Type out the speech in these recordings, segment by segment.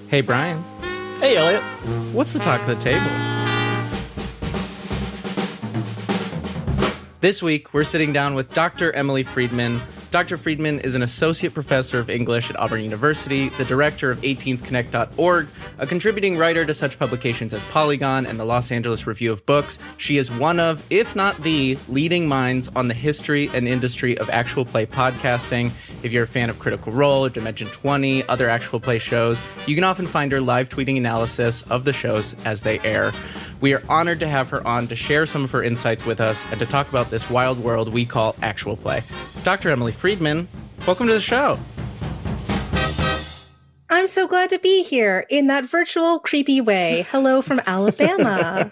Hey, Brian. Hey, Elliot. What's the talk of the table? This week, we're sitting down with Dr. Emily Friedman. Dr. Friedman is an associate professor of English at Auburn University, the director of 18thConnect.org, a contributing writer to such publications as Polygon and the Los Angeles Review of Books. She is one of, if not the, leading minds on the history and industry of actual play podcasting. If you're a fan of Critical Role or Dimension 20, other actual play shows, you can often find her live tweeting analysis of the shows as they air. We are honored to have her on to share some of her insights with us and to talk about this wild world we call actual play. Dr. Emily Friedman, welcome to the show. I'm so glad to be here in that virtual, creepy way. Hello from Alabama.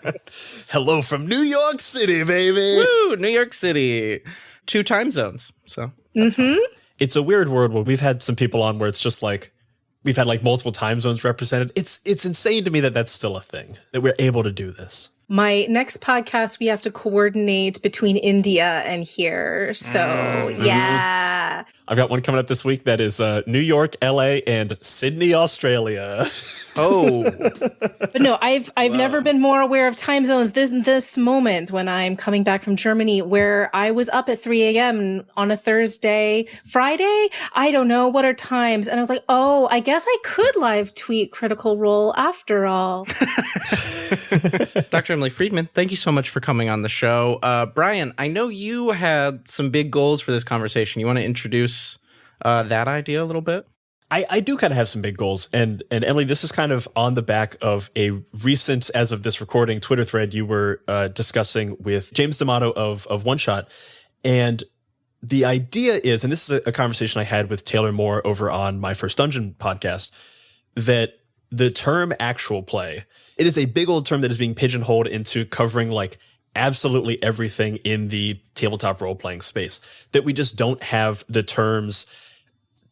Hello from New York City, baby. Woo! New York City. 2 time zones. So that's fun. It's a weird world where we've had some people on where it's just like, we've had like multiple time zones represented. It's insane to me that that's still a thing, that we're able to do this. My next podcast, we have to coordinate between India and here. So, yeah. I've got one coming up this week that is New York, LA, and Sydney, Australia. Oh. But no, I've never been more aware of time zones this moment when I'm coming back from Germany, where I was up at 3 a.m. on a Thursday, Friday. I don't know what are times. And I was like, oh, I guess I could live tweet Critical Role after all. Dr. Emily Friedman, thank you so much for coming on the show. Brian, I know you had some big goals for this conversation. You want to introduce that idea a little bit? I do kind of have some big goals. And Emily, this is kind of on the back of a recent, as of this recording, Twitter thread you were discussing with James D'Amato of One Shot. And the idea is, and this is a conversation I had with Taylor Moore over on My First Dungeon podcast, that the term actual play, it is a big old term that is being pigeonholed into covering like absolutely everything in the tabletop role-playing space, that we just don't have the terms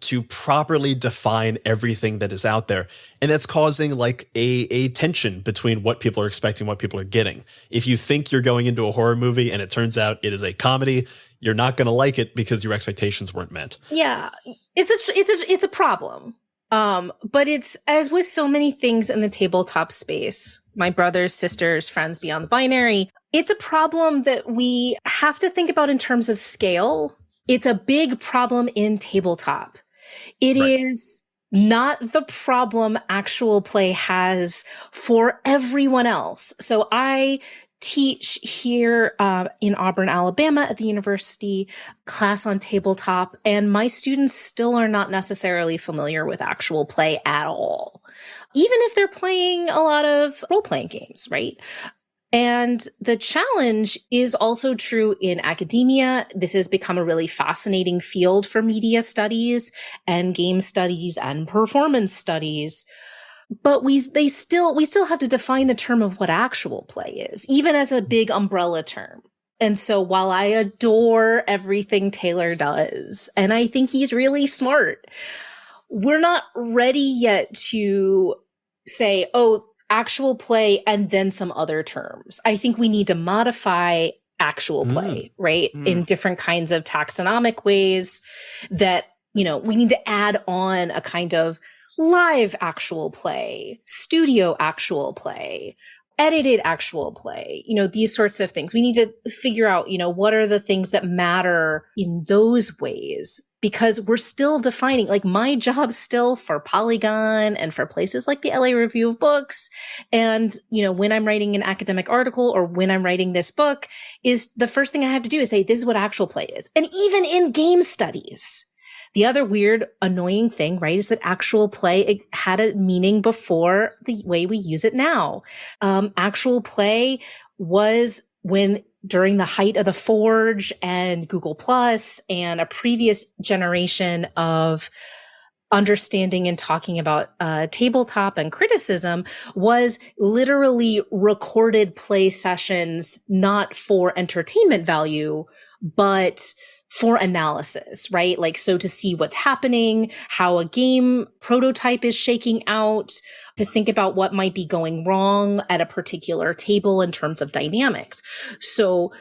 to properly define everything that is out there. And that's causing like a tension between what people are expecting, what people are getting. If you think you're going into a horror movie and it turns out it is a comedy, you're not going to like it because your expectations weren't met. Yeah, it's a problem. But it's, as with so many things in the tabletop space, my brothers, sisters, friends beyond the binary, it's a problem that we have to think about in terms of scale. It's a big problem in tabletop. It is not the problem actual play has for everyone else. So I teach here in Auburn, Alabama at the university, class on tabletop, and my students still are not necessarily familiar with actual play at all, even if they're playing a lot of role-playing games, right? And the challenge is also true in academia. This has become a really fascinating field for media studies and game studies and performance studies. But we still have to define the term of what actual play is, even as a big umbrella term. And so while I adore everything Taylor does, and I think he's really smart, we're not ready yet to say, oh, actual play and then some other terms. I think we need to modify actual play, right? In different kinds of taxonomic ways that, we need to add on a kind of live actual play, studio actual play, edited actual play, these sorts of things. We need to figure out, what are the things that matter in those ways, because we're still defining, like my job still for Polygon and for places like the LA Review of Books. And, when I'm writing an academic article or when I'm writing this book, is the first thing I have to do is say, this is what actual play is. And even in game studies, the other weird, annoying thing, right, is that actual play had a meaning before the way we use it now. Actual play was during the height of the Forge and Google Plus and a previous generation of understanding and talking about tabletop and criticism, was literally recorded play sessions, not for entertainment value, but for analysis, right? Like, so to see what's happening, how a game prototype is shaking out, to think about what might be going wrong at a particular table in terms of dynamics. So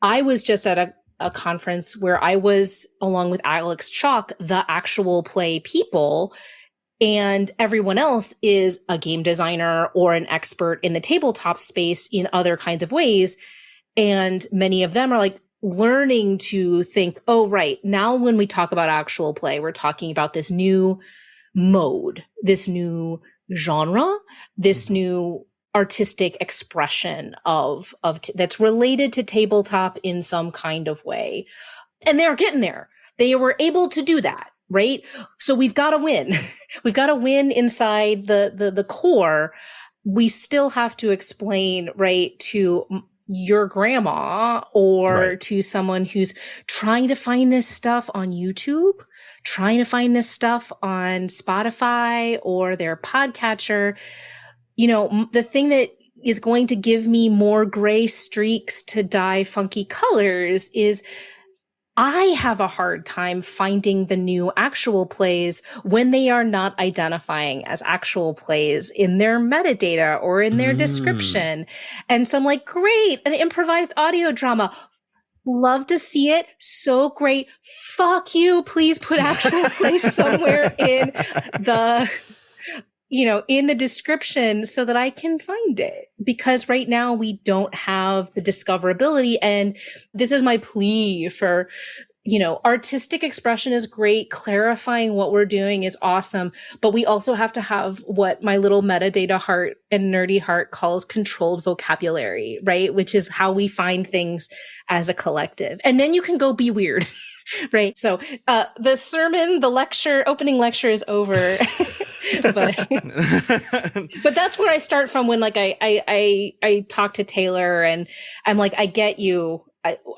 I was just at a conference where I was, along with Alex Chalk, the actual play people, And everyone else is a game designer or an expert in the tabletop space in other kinds of ways. And many of them are like learning to think, oh, right, now when we talk about actual play, we're talking about this new mode, this new genre, this new artistic expression of that's related to tabletop in some kind of way. And they're getting there. They were able to do that, right? So we've got to win. We've got to win inside the core. We still have to explain, right, to your grandma or to someone who's trying to find this stuff on YouTube, trying to find this stuff on Spotify or their podcatcher. The thing that is going to give me more gray streaks to dye funky colors is I have a hard time finding the new actual plays when they are not identifying as actual plays in their metadata or in their description. And so I'm like, great, an improvised audio drama. Love to see it. So great. Fuck you. Please put actual plays somewhere in the description so that I can find it. Because right now we don't have the discoverability. And this is my plea for, artistic expression is great. Clarifying what we're doing is awesome. But we also have to have what my little metadata heart and nerdy heart calls controlled vocabulary, right? Which is how we find things as a collective. And then you can go be weird. Right. So the opening lecture is over. but that's where I start from when I talk to Taylor and I'm like, I get you.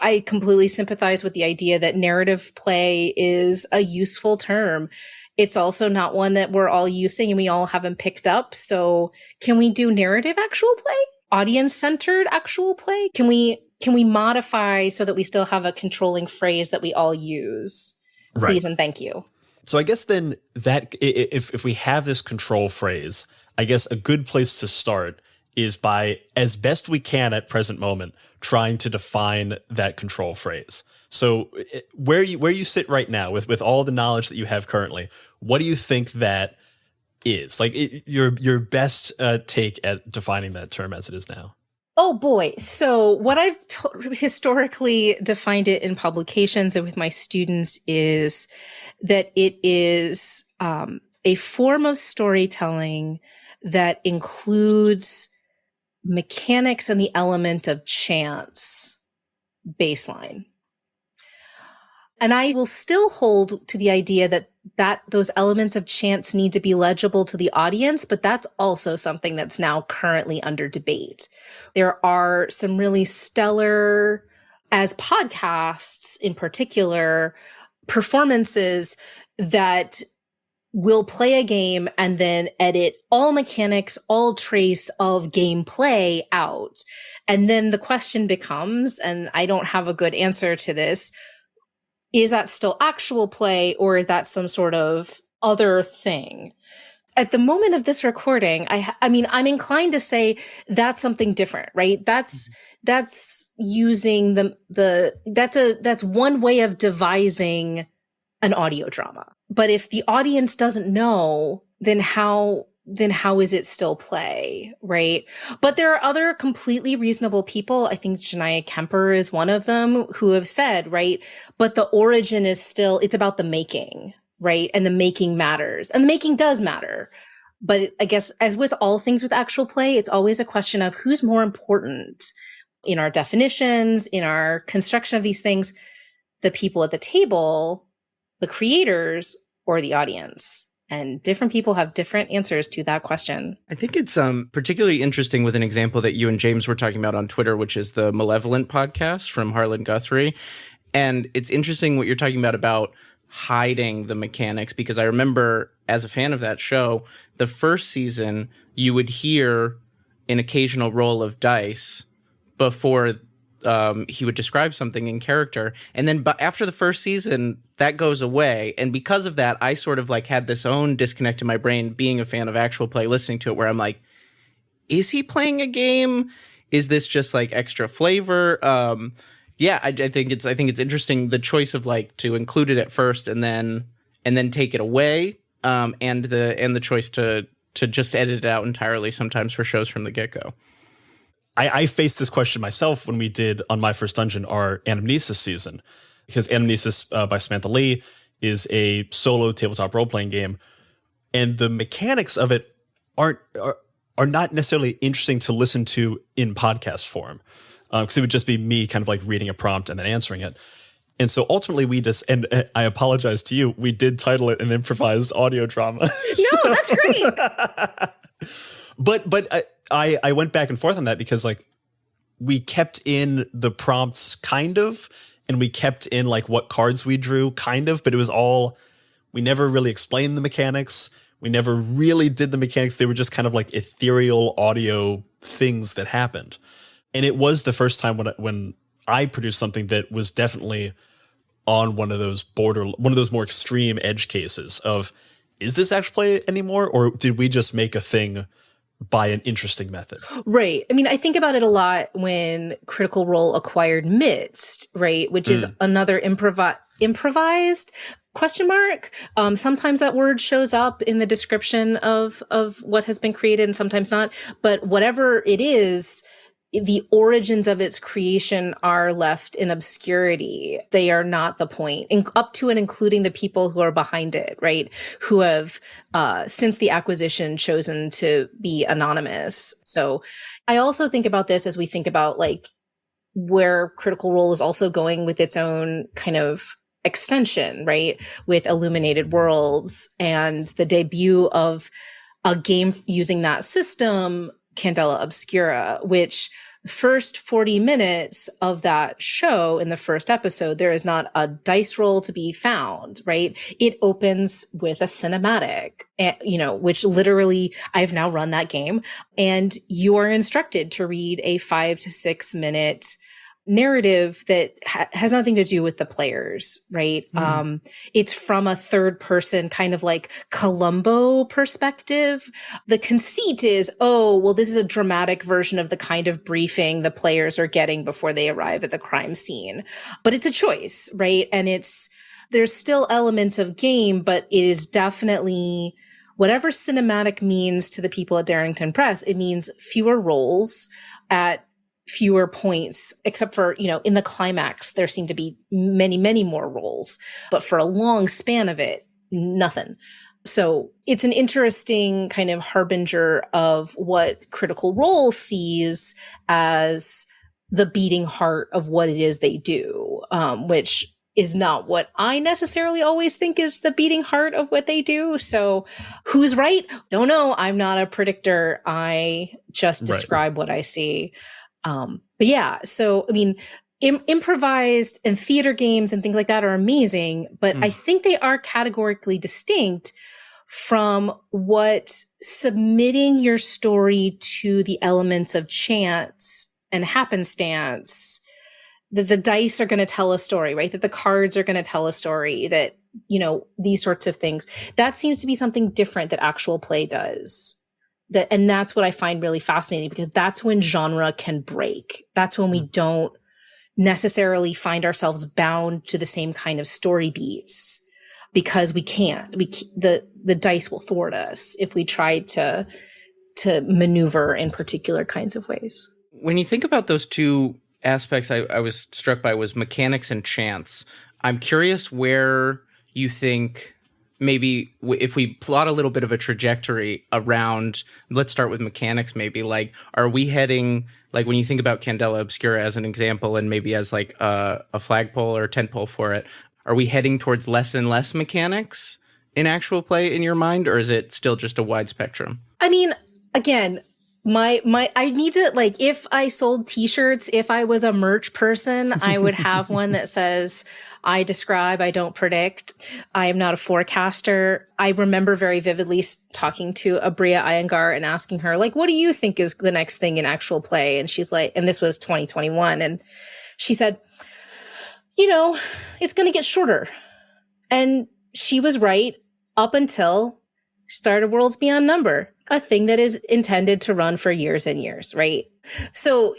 I completely sympathize with the idea that narrative play is a useful term. It's also not one that we're all using and we all haven't picked up. So can we do narrative actual play? Audience-centered actual play? Can we modify so that we still have a controlling phrase that we all use? Please and thank you. So I guess then that if we have this control phrase, I guess a good place to start is by, as best we can at present moment, trying to define that control phrase. So where you sit right now with all the knowledge that you have currently, what do you think that is? Like your best take at defining that term as it is now? Oh boy. So what I've historically defined it in publications and with my students is that it is a form of storytelling that includes mechanics and the element of chance baseline. And I will still hold to the idea that those elements of chance need to be legible to the audience, but that's also something that's now currently under debate. There are some really stellar, as podcasts in particular, performances that will play a game and then edit all mechanics, all trace of gameplay out. And then the question becomes, and I don't have a good answer to this, is that still actual play or is that some sort of other thing? At the moment of this recording, I mean, I'm inclined to say that's something different, right? That's using that's one way of devising an audio drama. But if the audience doesn't know, then how is it still play, right? But there are other completely reasonable people. I think Janaya Kemper is one of them who have said, right, but the origin is still, it's about the making, right? And the making matters. And the making does matter. But I guess as with all things with actual play, it's always a question of who's more important in our definitions, in our construction of these things, the people at the table, the creators, or the audience. And different people have different answers to that question. I think it's particularly interesting with an example that you and James were talking about on Twitter, which is the Malevolent podcast from Harlan Guthrie. And it's interesting what you're talking about hiding the mechanics, because I remember as a fan of that show, the first season, you would hear an occasional roll of dice before he would describe something in character. And then after the first season, that goes away. And because of that, I sort of like had this own disconnect in my brain, being a fan of actual play, listening to it, where I'm like, is he playing a game? Is this just like extra flavor? I think it's interesting, the choice of like to include it at first and then take it away and the choice to just edit it out entirely sometimes for shows from the get-go. I faced this question myself when we did on My First Dungeon our Anamnesis season, because Anamnesis by Samantha Lee is a solo tabletop role-playing game, and the mechanics of it are not necessarily interesting to listen to in podcast form, because it would just be me kind of like reading a prompt and then answering it. And so ultimately we just, and I apologize to you, we did title it an improvised audio drama. No, that's great. But I went back and forth on that because like we kept in the prompts kind of, and we kept in like what cards we drew kind of, but it was all, we never really explained the mechanics. We never really did the mechanics. They were just kind of like ethereal audio things that happened. And it was the first time when I produced something that was definitely on one of those more extreme edge cases of, is this actual play anymore? Or did we just make a thing by an interesting method? Right. I mean, I think about it a lot when Critical Role acquired Midst, right? Which is another improvised question mark. Sometimes that word shows up in the description of what has been created and sometimes not. But whatever it is, the origins of its creation are left in obscurity. They are not the point, up to and including the people who are behind it, right? Who have, since the acquisition, chosen to be anonymous. So I also think about this as we think about like where Critical Role is also going with its own kind of extension, right? With Illuminated Worlds and the debut of a game using that system, Candela Obscura, which the first 40 minutes of that show in the first episode, there is not a dice roll to be found, right? It opens with a cinematic, which literally I've now run that game, and you are instructed to read a 5 to 6 minute narrative that has nothing to do with the players, right? It's from a third person kind of like Columbo perspective. The conceit is, this is a dramatic version of the kind of briefing the players are getting before they arrive at the crime scene. But it's a choice, right? And there's still elements of game, but it is definitely whatever cinematic means to the people at Darrington Press. It means fewer roles at fewer points, except for, in the climax, there seem to be many, many more roles. But for a long span of it, nothing. So it's an interesting kind of harbinger of what Critical Role sees as the beating heart of what it is they do, which is not what I necessarily always think is the beating heart of what they do. So who's right? Don't know. I'm not a predictor. I just describe what I see. But yeah, so, I mean, improvised and theater games and things like that are amazing, but I think they are categorically distinct from what submitting your story to the elements of chance and happenstance, that the dice are going to tell a story, right? That the cards are going to tell a story, that, these sorts of things. That seems to be something different that actual play does. And that's what I find really fascinating, because that's when genre can break. That's when we don't necessarily find ourselves bound to the same kind of story beats, because we can't. The dice will thwart us if we try to maneuver in particular kinds of ways. When you think about those two aspects, I was struck by was mechanics and chance. I'm curious where you think, maybe if we plot a little bit of a trajectory around, let's start with mechanics, maybe, like, are we heading, like, when you think about Candela Obscura as an example, and maybe as like a flagpole or tentpole for it, are we heading towards less and less mechanics in actual play in your mind, or is it still just a wide spectrum? I mean, again, I need to, like, if I sold t-shirts, if I was a merch person, I would have one that says, I describe, I don't predict. I am not a forecaster. I remember very vividly talking to Abria Iyengar and asking her, like, what do you think is the next thing in actual play? And she's like, and this was 2021. And she said, it's going to get shorter. And she was right up until started Worlds Beyond Number. a thing that is intended to run for years and years, right? So,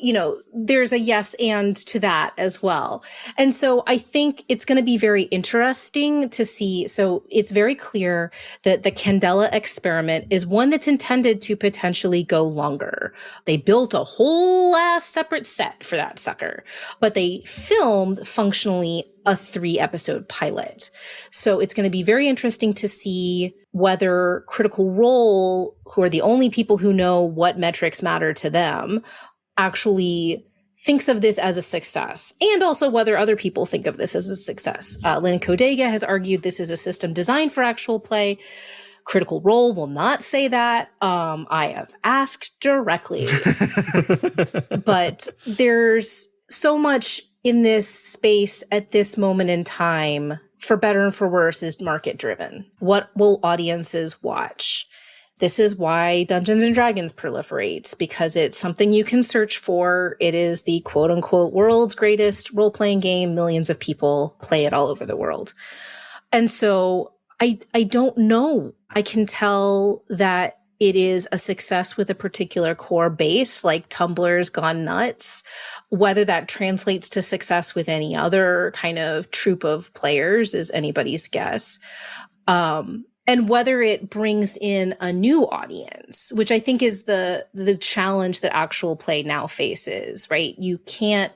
there's a yes and to that as well. And so I think it's going to be very interesting to see. So it's very clear that the Candela experiment is one that's intended to potentially go longer. They built a whole ass separate set for that sucker, but they filmed functionally a 3-episode pilot. So it's going to be very interesting to see whether Critical Role, who are the only people who know what metrics matter to them, actually thinks of this as a success, and also whether other people think of this as a success. Lynn Kodega has argued this is a system designed for actual play. Critical Role will not say that. I have asked directly. But there's so much in this space at this moment in time, for better and for worse, is market driven. What will audiences watch? This is why Dungeons and Dragons proliferates, because it's something you can search for. It is the quote unquote world's greatest role-playing game. Millions of people play it all over the world. And so I don't know. I can tell that it is a success with a particular core base, like Tumblr's gone nuts. Whether that translates to success with any other kind of troupe of players is anybody's guess. And whether it brings in a new audience, which I think is the challenge that actual play now faces, right? You can't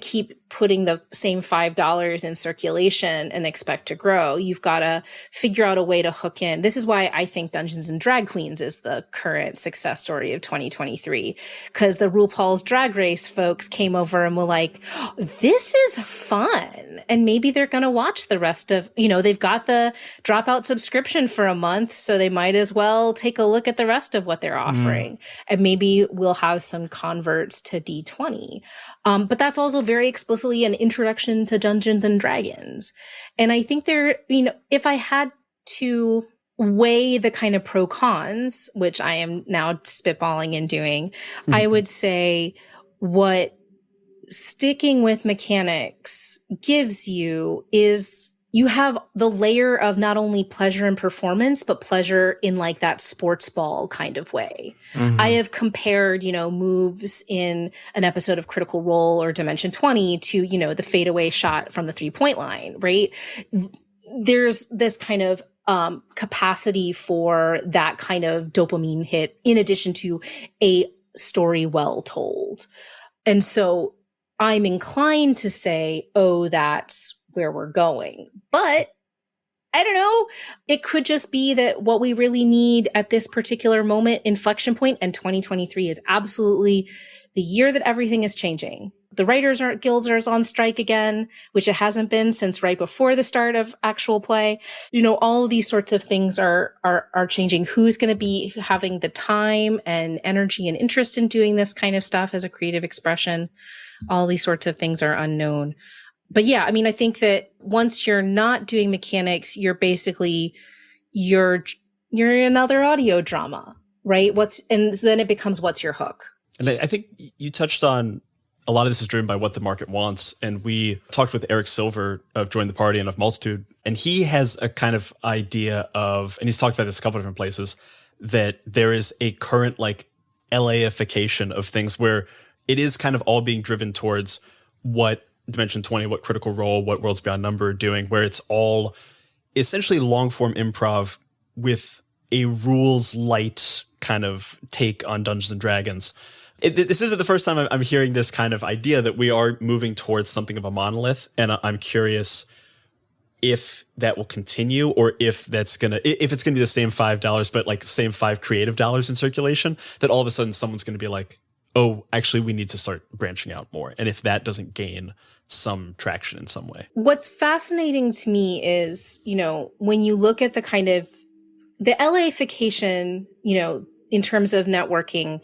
keep putting the same $5 in circulation and expect to grow. You've got to figure out a way to hook in. This is why I think Dungeons and Drag Queens is the current success story of 2023, because the RuPaul's Drag Race folks came over and were like, oh, this is fun. And maybe they're going to watch the rest of, they've got the Dropout subscription for a month, so they might as well take a look at the rest of what they're offering. And maybe we'll have some converts to D20. But that's also very explicitly an introduction to Dungeons and Dragons. And I think if I had to weigh the kind of pro cons, which I am now spitballing and doing, I would say what sticking with mechanics gives you is you have the layer of not only pleasure and performance, but pleasure in like that sports ball kind of way. I have compared, moves in an episode of Critical Role or Dimension 20 to, the fadeaway shot from the 3-point line, right? There's this kind of capacity for that kind of dopamine hit in addition to a story well told. And so I'm inclined to say, oh, that's where we're going. But I don't know. It could just be that what we really need at this particular moment, inflection point, and 2023 is absolutely the year that everything is changing. The writers guilds are on strike again, which it hasn't been since right before the start of actual play. All of these sorts of things are changing. Who's going to be having the time and energy and interest in doing this kind of stuff as a creative expression? All these sorts of things are unknown. But yeah, I think that once you're not doing mechanics, you're basically, you're another audio drama, right? And then it becomes, what's your hook? And I think you touched on a lot of this is driven by what the market wants. And we talked with Eric Silver of Join the Party and of Multitude, and he has a kind of idea of, and he's talked about this a couple of different places, that there is a current like LA-ification of things where it is kind of all being driven towards what Dimension 20, what Critical Role, what Worlds Beyond Number are doing, where it's all essentially long-form improv with a rules-light kind of take on Dungeons and Dragons. This isn't the first time I'm hearing this kind of idea that we are moving towards something of a monolith, and I'm curious if that will continue, or if it's gonna be the same $5, but like same $5 creative dollars in circulation, that all of a sudden someone's gonna be like, oh, actually we need to start branching out more. And if that doesn't gain some traction in some way. What's fascinating to me is, when you look at the kind of the LA-ification, in terms of networking,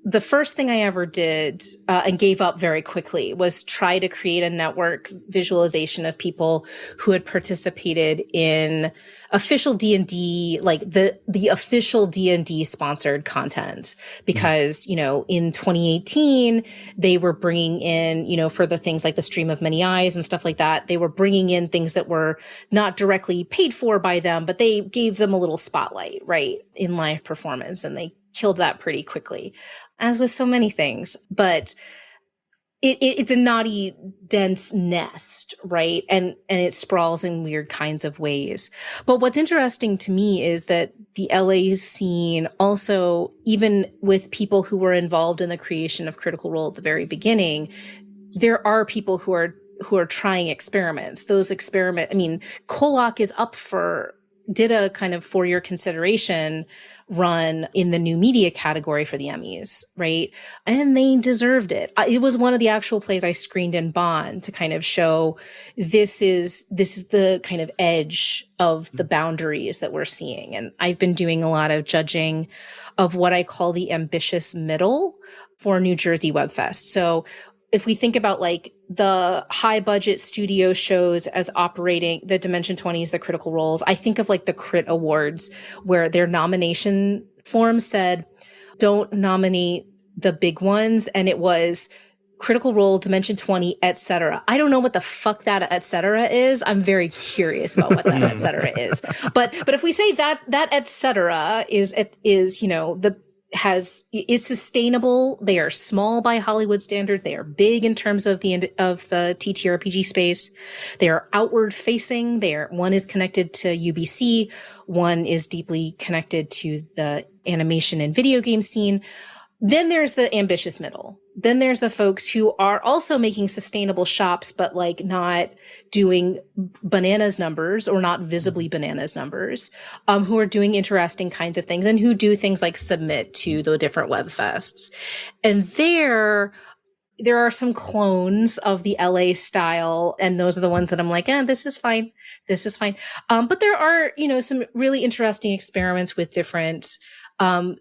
the first thing I ever did and gave up very quickly was try to create a network visualization of people who had participated in official D&D, like the official D&D sponsored content. Because, you know, in 2018, they were bringing in, you know, for the things like the Stream of Many Eyes and stuff like that, they were bringing in things that were not directly paid for by them, but they gave them a little spotlight, right, in live performance. And they killed that pretty quickly, as with so many things. But it's a knotty, dense nest, right? And it sprawls in weird kinds of ways. But what's interesting to me is that the LA scene also, even with people who were involved in the creation of Critical Role at the very beginning, there are people who are trying experiments. Those I mean, Kolak did a kind of 4-year consideration run in the new media category for the Emmys, right? And they deserved it. It was one of the actual plays I screened in Bonn to kind of show this is the kind of edge of the boundaries that we're seeing. And I've been doing a lot of judging of what I call the ambitious middle for New Jersey Web Fest. So if we think about like the high budget studio shows as operating the Dimension 20s, the Critical Roles, I think of like the Crit Awards, where their nomination form said, don't nominate the big ones. And it was Critical Role, Dimension 20, etc. I don't know what the fuck that etc. is. I'm very curious about what that etc. is. But if we say that etc. is, you know, is sustainable. They are small by Hollywood standard. They are big in terms of the TTRPG space. They are outward facing. One is connected to UBC. One is deeply connected to the animation and video game scene. Then there's the ambitious middle. Then there's the folks who are also making sustainable shops, but like not doing bananas numbers or not visibly bananas numbers, who are doing interesting kinds of things and who do things like submit to the different web fests. And there are some clones of the LA style, and those are the ones that I'm like, this is fine. This is fine. But there are, you know, some really interesting experiments with different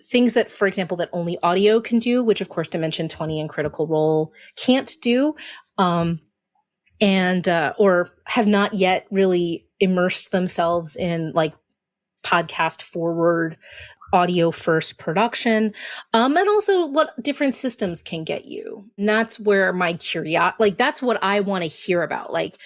things that, for example, that only audio can do, which of course Dimension 20 and Critical Role can't do, or have not yet really immersed themselves in like podcast forward, audio first production, and also what different systems can get you. And that's where my that's what I want to hear about. Like,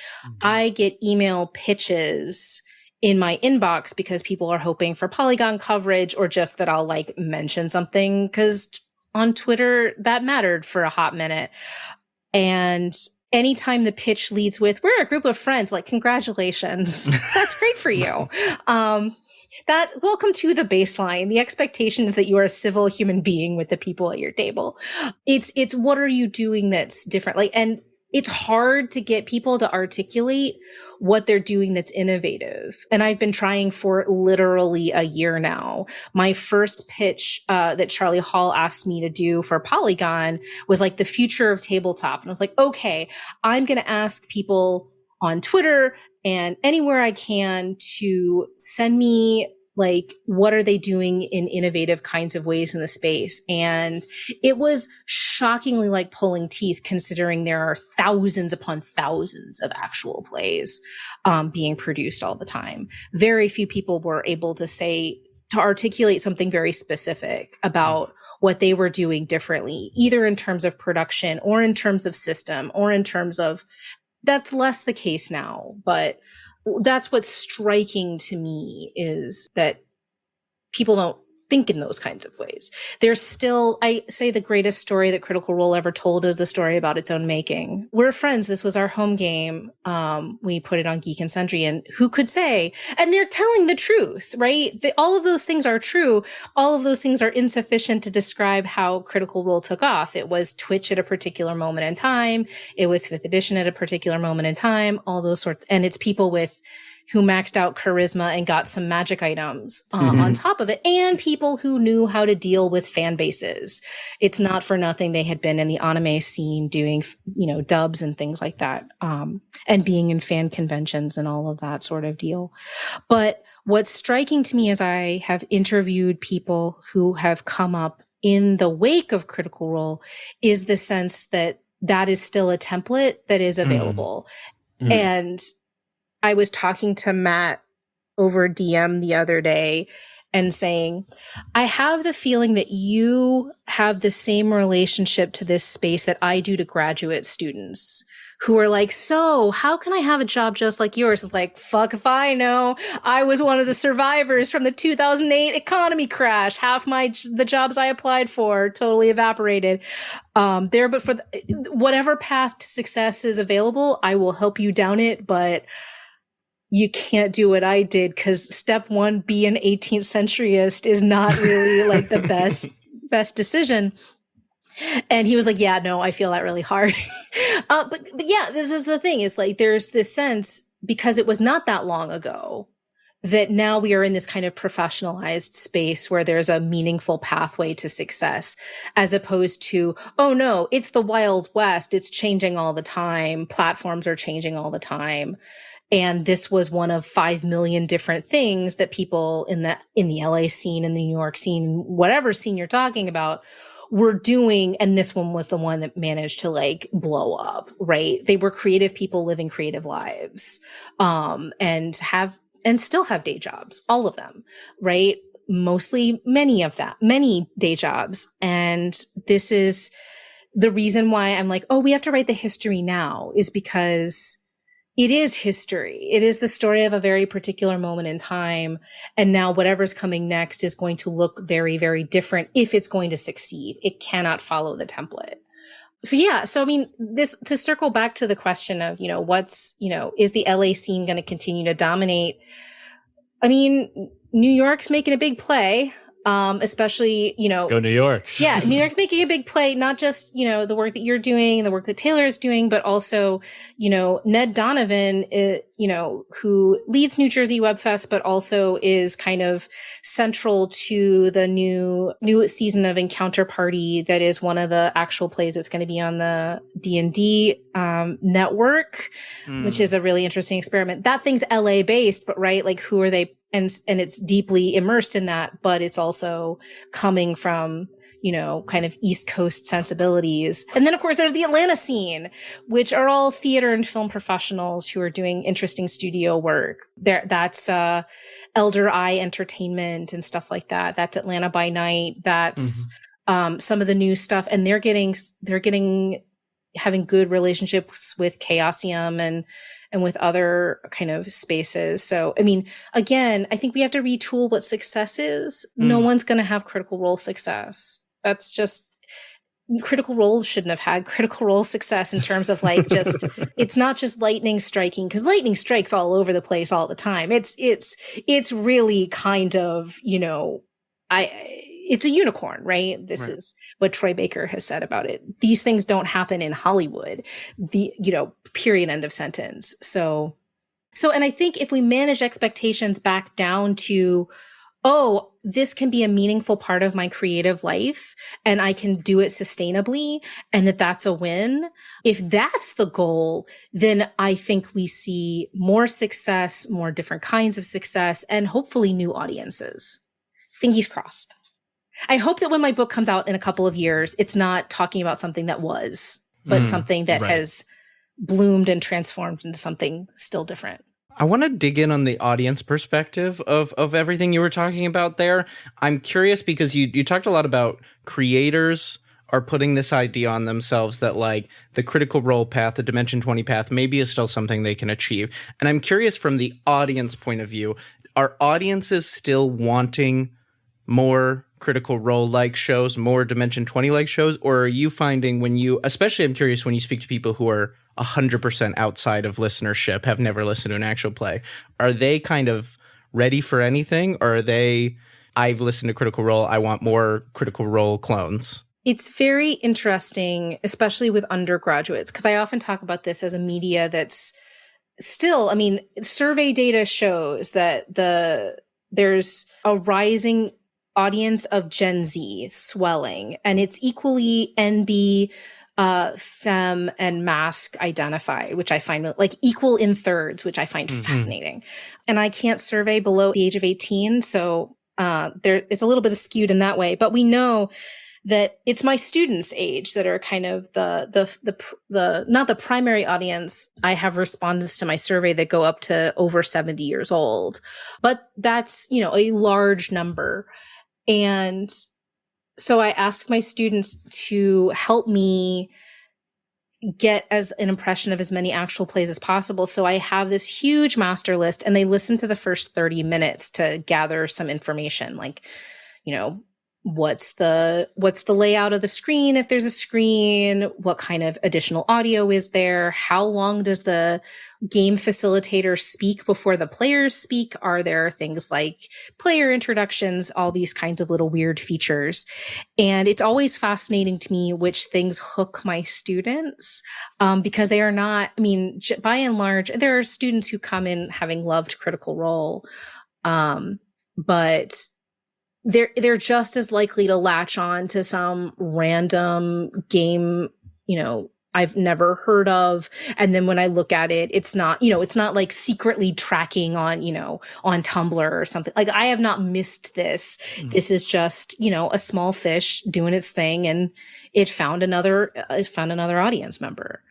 I get email pitches in my inbox because people are hoping for Polygon coverage, or just that I'll like mention something because on Twitter that mattered for a hot minute. And anytime the pitch leads with, we're a group of friends, like, congratulations, that's great for you. Welcome to the baseline. The expectation is that you are a civil human being with the people at your table. It's what are you doing that's different? Like, and it's hard to get people to articulate what they're doing that's innovative. And I've been trying for literally a year now. My first pitch that Charlie Hall asked me to do for Polygon was like the future of tabletop. And I was like, okay, I'm going to ask people on Twitter and anywhere I can to send me like, what are they doing in innovative kinds of ways in the space? And it was shockingly like pulling teeth, considering there are thousands upon thousands of actual plays being produced all the time. Very few people were able to articulate something very specific about what they were doing differently, either in terms of production or in terms of system or in terms of, that's less the case now, but that's what's striking to me, is that people don't think in those kinds of ways. There's still, I say, the greatest story that Critical Role ever told is the story about its own making. We're friends. This was our home game. We put it on Geek and Sundry, and who could say? And they're telling the truth, right? All of those things are true. All of those things are insufficient to describe how Critical Role took off. It was Twitch at a particular moment in time. It was 5th edition at a particular moment in time. All those sorts, and it's people who maxed out charisma and got some magic items on top of it, and people who knew how to deal with fan bases. It's not for nothing they had been in the anime scene doing, dubs and things like that, and being in fan conventions and all of that sort of deal. But what's striking to me is I have interviewed people who have come up in the wake of Critical Role is the sense that that is still a template that is available. And I was talking to Matt over DM the other day and saying, I have the feeling that you have the same relationship to this space that I do to graduate students who are like, so how can I have a job just like yours? It's like, fuck if I know. I was one of the survivors from the 2008 economy crash. Half the jobs I applied for totally evaporated. But for whatever path to success is available, I will help you down it. But you can't do what I did, because step one, be an 18th centuryist is not really like the best decision. And he was like, yeah, no, I feel that really hard. But yeah, this is the thing, is like, there's this sense, because it was not that long ago, that now we are in this kind of professionalized space where there's a meaningful pathway to success, as opposed to, oh no, it's the Wild West. It's changing all the time. Platforms are changing all the time. And this was one of 5 million different things that people in the LA scene, in the New York scene, whatever scene you're talking about, were doing. And this one was the one that managed to like blow up, right? They were creative people living creative lives, and still have day jobs, all of them, right? Many day jobs. And this is the reason why I'm like, oh, we have to write the history now, is because it is history. It is the story of a very particular moment in time. And now whatever's coming next is going to look very, very different if it's going to succeed. It cannot follow the template. So yeah. So I mean, to circle back to the question of, is the LA scene going to continue to dominate? I mean, New York's making a big play. Especially, go New York. Yeah. New York's making a big play, not just, the work that you're doing, the work that Taylor is doing, but also, Ned Donovan, who leads New Jersey Web Fest, but also is kind of central to the new season of Encounter Party. That is one of the actual plays that's going to be on the D&D, network, which is a really interesting experiment. That thing's LA based, but right, like who are they? And it's deeply immersed in that, but it's also coming from, kind of East Coast sensibilities. And then, of course, there's the Atlanta scene, which are all theater and film professionals who are doing interesting studio work. That's Elder Eye Entertainment and stuff like that. That's Atlanta by Night. That's some of the new stuff. And they're having good relationships with Chaosium and with other kind of spaces. So, I mean, again, I think we have to retool what success is. No one's going to have Critical Role success. That's just, Critical Role shouldn't have had Critical Role success in terms of like just, it's not just lightning striking, because lightning strikes all over the place all the time. It's really kind of, it's a unicorn, right? This is what Troy Baker has said about it. These things don't happen in Hollywood, period, end of sentence. So, and I think if we manage expectations back down to, oh, this can be a meaningful part of my creative life and I can do it sustainably, and that's a win. If that's the goal, then I think we see more success, more different kinds of success, and hopefully new audiences. Fingers crossed. I hope that when my book comes out in a couple of years, it's not talking about something that was, but something that has bloomed and transformed into something still different. I want to dig in on the audience perspective of everything you were talking about there. I'm curious because you talked a lot about creators are putting this idea on themselves that like the Critical Role path, the Dimension 20 path, maybe is still something they can achieve. And I'm curious from the audience point of view, are audiences still wanting more Critical Role like shows, more Dimension 20 like shows, or are you finding especially I'm curious when you speak to people who are 100% outside of listenership, have never listened to an actual play, are they kind of ready for anything, or are they, I've listened to Critical Role, I want more Critical Role clones? It's very interesting, especially with undergraduates, because I often talk about this as a media that's still, I mean, survey data shows that there's a rising audience of Gen Z swelling, and it's equally NB, femme, and mask identified, which I find like equal in thirds, which I find fascinating. And I can't survey below the age of 18, so it's a little bit skewed in that way. But we know that it's my students' age that are kind of the not the primary audience. I have respondents to my survey that go up to over 70 years old, but that's, a large number. And so I ask my students to help me get as an impression of as many actual plays as possible. So I have this huge master list, and they listen to the first 30 minutes to gather some information, like, what's the layout of the screen, if there's a screen, what kind of additional audio is there, how long does the game facilitator speak before the players speak, are there things like player introductions, all these kinds of little weird features. And it's always fascinating to me which things hook my students, because they are not, by and large, there are students who come in having loved Critical Role, but they're just as likely to latch on to some random game, I've never heard of. And then when I look at it, it's not like secretly tracking on, on Tumblr or something. Like, I have not missed this. Mm-hmm. This is just, a small fish doing its thing, and it found another audience member.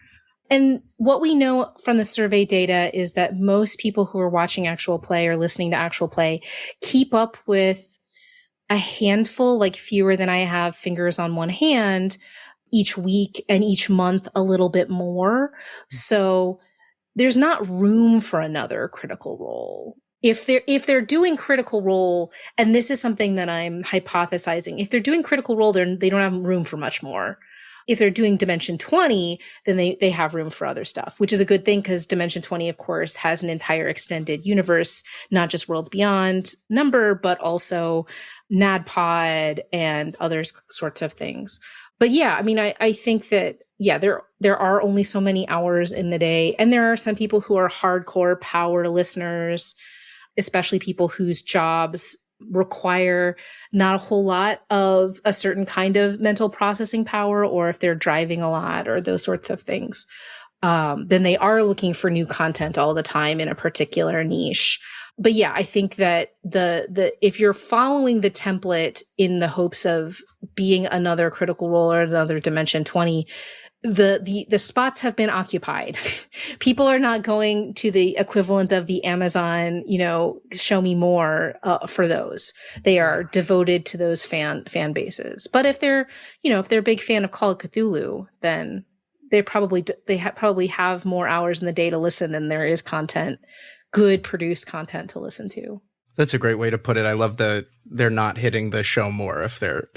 And what we know from the survey data is that most people who are watching actual play or listening to actual play keep up with a handful, like fewer than I have fingers on one hand, each week, and each month a little bit more. So there's not room for another Critical Role. If they're doing Critical Role, and this is something that I'm hypothesizing, if they're doing Critical Role, they don't have room for much more. If they're doing Dimension 20, then they have room for other stuff, which is a good thing, because Dimension 20, of course, has an entire extended universe, not just Worlds Beyond number, but also NADPOD and other sorts of things. But yeah, I think that, there are only so many hours in the day. And there are some people who are hardcore power listeners, especially people whose jobs require not a whole lot of a certain kind of mental processing power, or if they're driving a lot or those sorts of things, then they are looking for new content all the time in a particular niche. But yeah, I think that the if you're following the template in the hopes of being another Critical Role or another Dimension 20, the spots have been occupied. People are not going to the equivalent of the Amazon, show me more for those. They are devoted to those fan bases. But if they're a big fan of Call of Cthulhu, then they probably have more hours in the day to listen than there is good produced content to listen to. That's a great way to put it. I love they're not hitting the show more if they're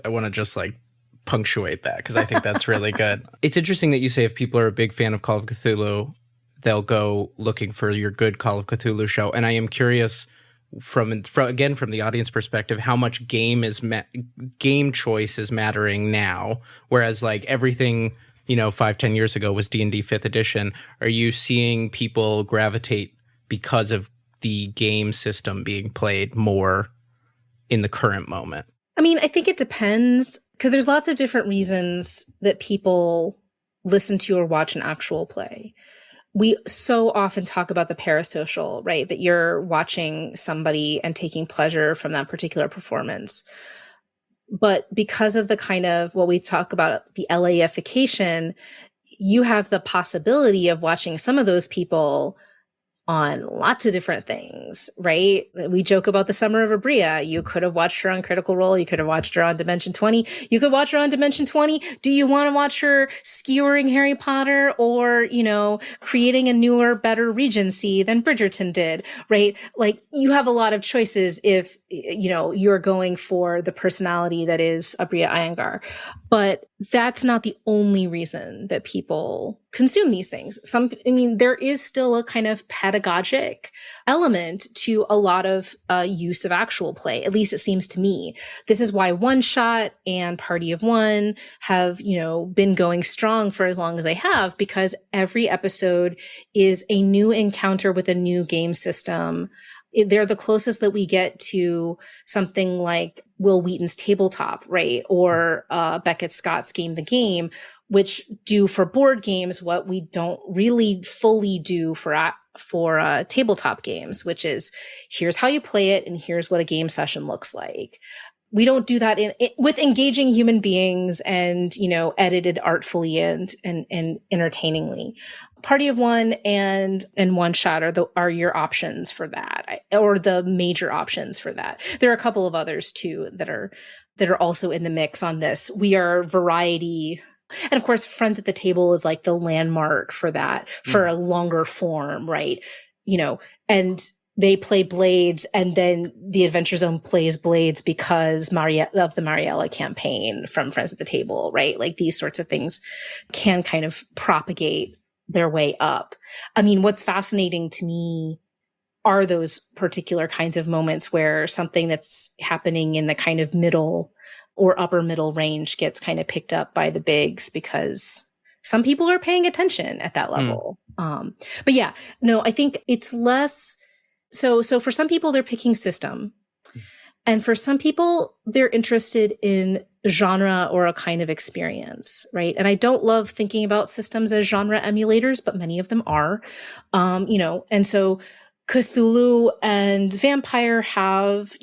I want to just punctuate that, because I think that's really good. It's interesting that you say if people are a big fan of Call of Cthulhu, they'll go looking for your good Call of Cthulhu show. And I am curious from the audience perspective, how much game choice is mattering now, whereas everything 5-10 years ago was D&D 5th edition. Are you seeing people gravitate because of the game system being played more in the current moment? I think it depends, because there's lots of different reasons that people listen to or watch an actual play. We so often talk about the parasocial, right? That you're watching somebody and taking pleasure from that particular performance. But because of the kind of what we talk about, the LAification, you have the possibility of watching some of those people on lots of different things, right? We joke about the Summer of Abria. You could have watched her on Critical Role. You could have watched her on Dimension 20. You could watch her on Dimension 20. Do you want to watch her skewering Harry Potter or, creating a newer, better Regency than Bridgerton did, right? You have a lot of choices if, you're going for the personality that is Abria Iyengar. But that's not the only reason that people consume these things. There is still a kind of pedagogic element to a lot of use of actual play. At least it seems to me. This is why One Shot and Party of One have, been going strong for as long as they have, because every episode is a new encounter with a new game system. They're the closest that we get to something like Will Wheaton's Tabletop, right? Or Beckett Scott's Game the Game, which do for board games what we don't really fully do for tabletop games, which is here's how you play it and here's what a game session looks like. we don't do that with engaging human beings and, edited artfully and entertainingly. Party of one and one shot are your options for that, or the major options for that. There are a couple of others too that are also in the mix on this. We are variety. And of course, Friends at the Table is like the landmark for that, for a longer form, right? And they play Blades, and then the Adventure Zone plays Blades because of the Mariella campaign from Friends at the Table, right? Like these sorts of things can kind of propagate their way up. I mean, what's fascinating to me are those particular kinds of moments where something that's happening in the kind of middle or upper middle range gets kind of picked up by the bigs because some people are paying attention at that level. But yeah, no, I think it's less. So for some people, they're picking system. And for some people, they're interested in genre or a kind of experience, right? And I don't love thinking about systems as genre emulators, but many of them are, and so Cthulhu and Vampire have,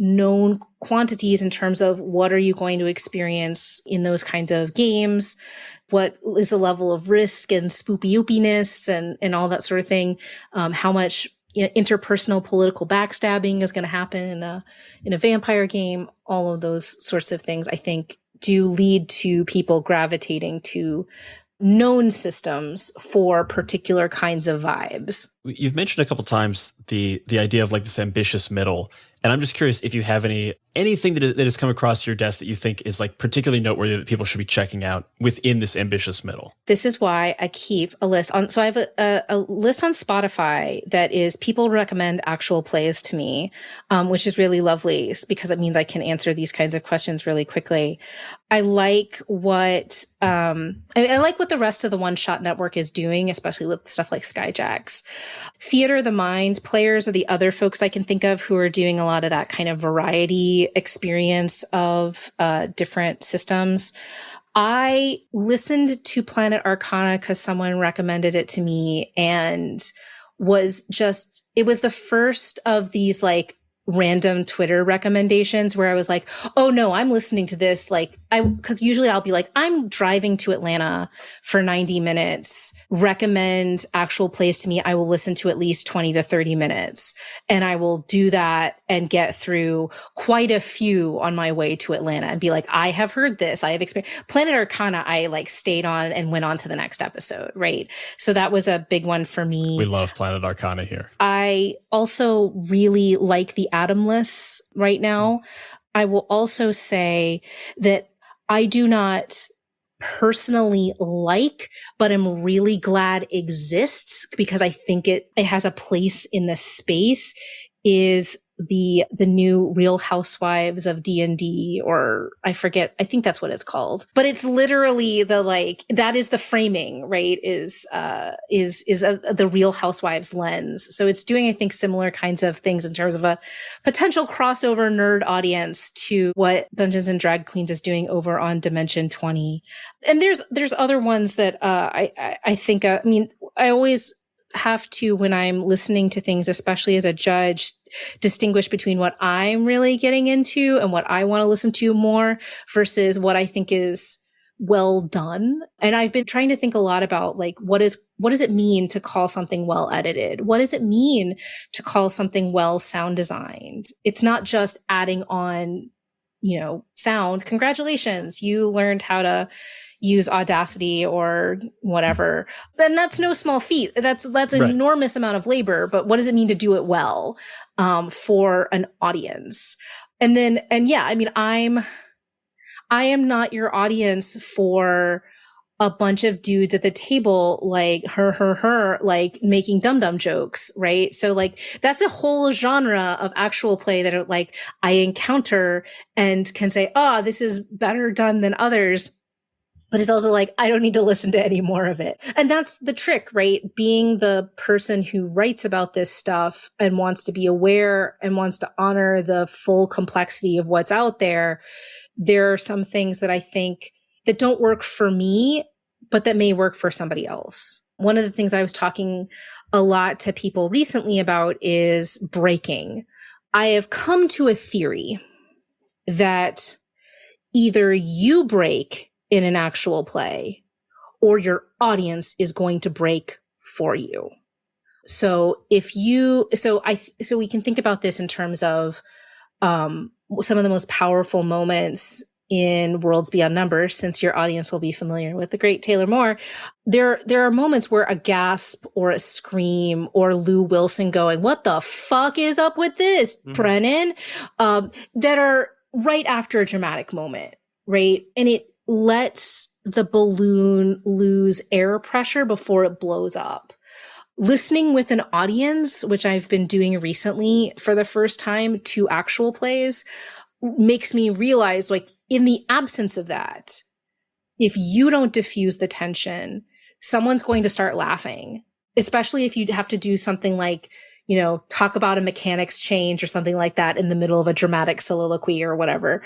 known quantities in terms of what are you going to experience in those kinds of games, what is the level of risk and spoopy-oopiness and all that sort of thing, how much interpersonal political backstabbing is going to happen in a vampire game. All of those sorts of things, I think, do lead to people gravitating to known systems for particular kinds of vibes. You've mentioned a couple times the idea of like this ambitious middle. And I'm just curious if you have anything that has come across your desk that you think is like particularly noteworthy that people should be checking out within this ambitious middle. This is why I keep a list on. So I have a list on Spotify that is people recommend actual plays to me, which is really lovely because it means I can answer these kinds of questions really quickly. I like what I like what the rest of the One Shot Network is doing, especially with stuff like Skyjacks. Theater of the Mind players are the other folks I can think of who are doing a lot of that kind of variety experience of different systems. I listened to Planet Arcana because someone recommended it to me and it was the first of these like random Twitter recommendations where I was like, oh no, I'm listening to this. Cause usually I'll be like, I'm driving to Atlanta for 90 minutes, recommend actual plays to me. I will listen to at least 20 to 30 minutes and I will do that and get through quite a few on my way to Atlanta and be like, I have heard this. I have experienced Planet Arcana. I like stayed on and went on to the next episode. Right. So that was a big one for me. We love Planet Arcana here. I also really like the Atom lists right now. I will also say that I do not personally like, but I'm really glad exists because I think it has a place in the space is the new Real Housewives of D&D, or I forget, I think that's what it's called. But it's literally that is the framing, right? Is the Real Housewives lens. So it's doing, I think, similar kinds of things in terms of a potential crossover nerd audience to what Dungeons and Drag Queens is doing over on Dimension 20. And there's other ones that I think, I always have to, when I'm listening to things, especially as a judge, distinguish between what I'm really getting into and what I want to listen to more versus what I think is well done. And I've been trying to think a lot about what does it mean to call something well edited? What does it mean to call something well sound designed? It's not just adding on, sound. Congratulations, you learned how to use Audacity or whatever. Then that's no small feat. That's an right. enormous amount of labor, but what does it mean to do it well for an audience? I am not your audience for a bunch of dudes at the table, like her, like making dum-dum jokes, right? So that's a whole genre of actual play that I encounter and can say, this is better done than others. But it's also I don't need to listen to any more of it. And that's the trick, right? Being the person who writes about this stuff and wants to be aware and wants to honor the full complexity of what's out there. There are some things that I think that don't work for me, but that may work for somebody else. One of the things I was talking a lot to people recently about is breaking. I have come to a theory that either you break in an actual play or your audience is going to break for you. So so we can think about this in terms of some of the most powerful moments in Worlds Beyond Numbers, since your audience will be familiar with the great Taylor Moore. There are moments where a gasp or a scream or Lou Wilson going, "What the fuck is up with this, Brennan?" That are right after a dramatic moment, right? And it lets the balloon lose air pressure before it blows up. Listening with an audience, which I've been doing recently for the first time to actual plays, makes me realize, like, in the absence of that, if you don't diffuse the tension, someone's going to start laughing, especially if you have to do something like, talk about a mechanics change or something like that in the middle of a dramatic soliloquy or whatever.